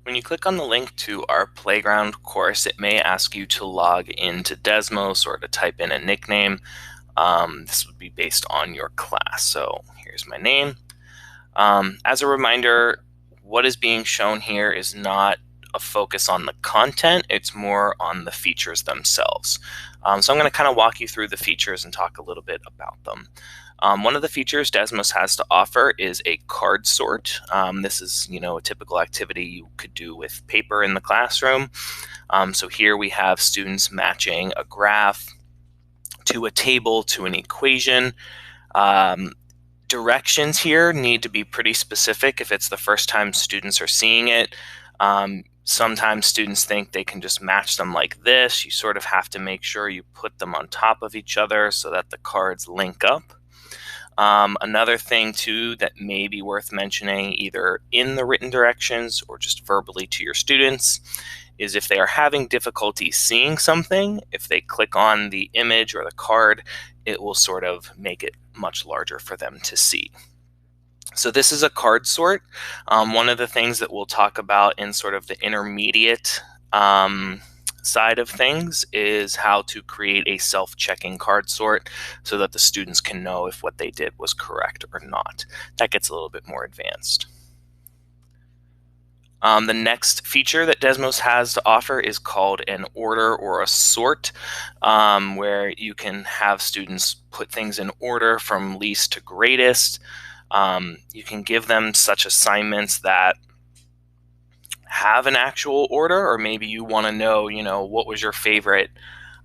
When you click on the link to our playground course, it may ask you to log into Desmos or to type in a nickname. This would be based on your class. So here's my name. As a reminder, what is being shown here is not a focus on the content, it's more on the features themselves. So I'm going to kind of walk you through the features and talk a little bit about them. One of the features Desmos has to offer is a card sort. This is, a typical activity you could do with paper in the classroom. So here we have students matching a graph to a table to an equation. Directions here need to be pretty specific if it's the first time students are seeing it. Sometimes students think they can just match them like this. You sort of have to make sure you put them on top of each other so that the cards link up. Another thing too that may be worth mentioning either in the written directions or just verbally to your students is if they are having difficulty seeing something, if they click on the image or the card, it will sort of make it much larger for them to see. So this is a card sort. One of the things that we'll talk about in sort of the intermediate side of things is how to create a self-checking card sort so that the students can know if what they did was correct or not. That gets a little bit more advanced. The next feature that Desmos has to offer is called an order or a sort, where you can have students put things in order from least to greatest. You can give them such assignments that have an actual order, or maybe you want to know, what was your favorite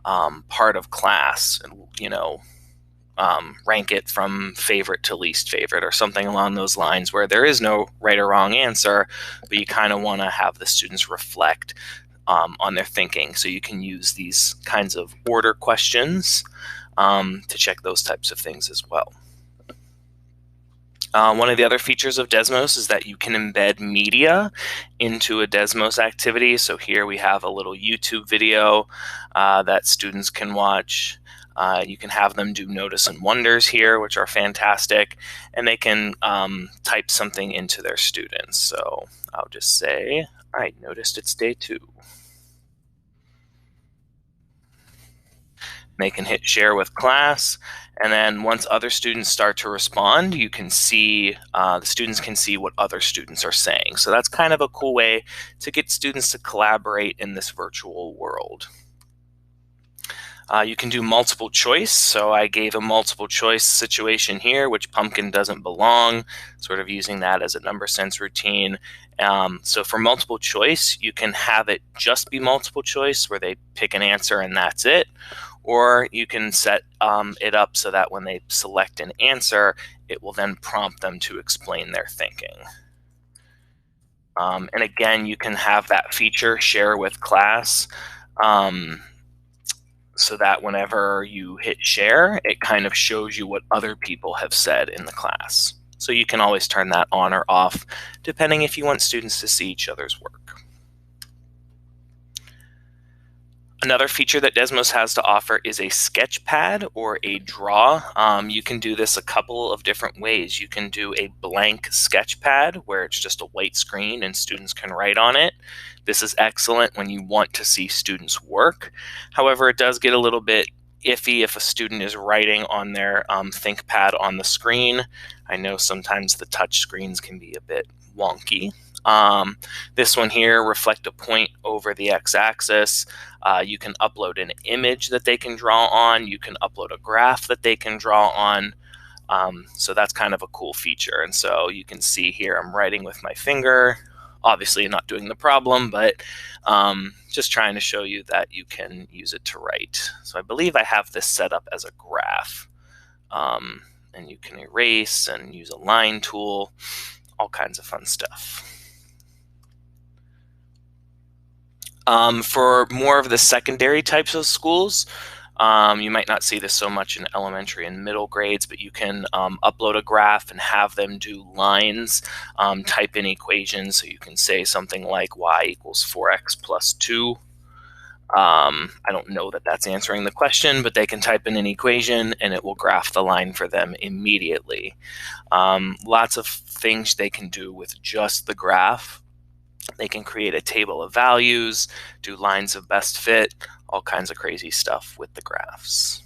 part of class, and rank it from favorite to least favorite or something along those lines, where there is no right or wrong answer, but you kind of want to have the students reflect on their thinking. So you can use these kinds of order questions to check those types of things as well. One of the other features of Desmos is that you can embed media into a Desmos activity. So here we have a little YouTube video that students can watch. You can have them do notice and wonders here, which are fantastic, and they can type something into their students. So I'll just say, I noticed it's day 2. They can hit share with class, and then once other students start to respond, you can see, the students can see what other students are saying. So that's kind of a cool way to get students to collaborate in this virtual world. You can do multiple choice. So I gave a multiple choice situation here, which pumpkin doesn't belong, sort of using that as a number sense routine. So for multiple choice, you can have it just be multiple choice where they pick an answer and that's it. Or you can set it up so that when they select an answer, it will then prompt them to explain their thinking. And again, you can have that feature share with class. So that whenever you hit share, it kind of shows you what other people have said in the class. So you can always turn that on or off, depending if you want students to see each other's work. Another feature that Desmos has to offer is a sketch pad or a draw. You can do this a couple of different ways. You can do a blank sketch pad where it's just a white screen and students can write on it. This is excellent when you want to see students work. However, it does get a little bit iffy if a student is writing on their ThinkPad on the screen. I know sometimes the touch screens can be a bit wonky. This one here, reflect a point over the x-axis. You can upload an image that they can draw on. You can upload a graph that they can draw on. So that's kind of a cool feature. And so you can see here I'm writing with my finger. Obviously not doing the problem, but just trying to show you that you can use it to write. So I believe I have this set up as a graph. And you can erase and use a line tool, all kinds of fun stuff. For more of the secondary types of schools, you might not see this so much in elementary and middle grades, but you can upload a graph and have them do lines, type in equations. So you can say something like y equals 4x plus 2. I don't know that that's answering the question, but they can type in an equation and it will graph the line for them immediately. Lots of things they can do with just the graph. They can create a table of values, do lines of best fit, all kinds of crazy stuff with the graphs.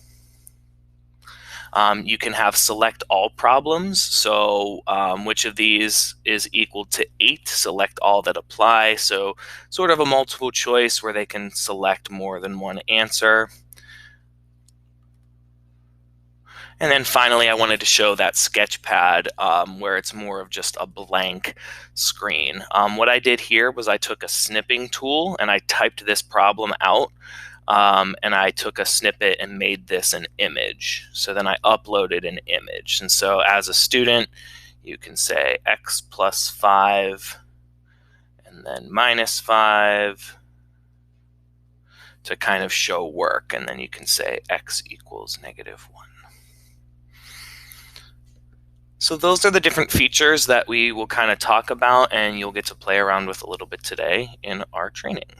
You can have select all problems. So which of these is equal to 8? Select all that apply. So sort of a multiple choice where they can select more than one answer. And then finally, I wanted to show that sketchpad where it's more of just a blank screen. What I did here was I took a snipping tool and I typed this problem out. And I took a snippet and made this an image. So then I uploaded an image. And so as a student, you can say x plus 5 and then minus 5 to kind of show work. And then you can say x equals -1. So those are the different features that we will kind of talk about, and you'll get to play around with a little bit today in our training.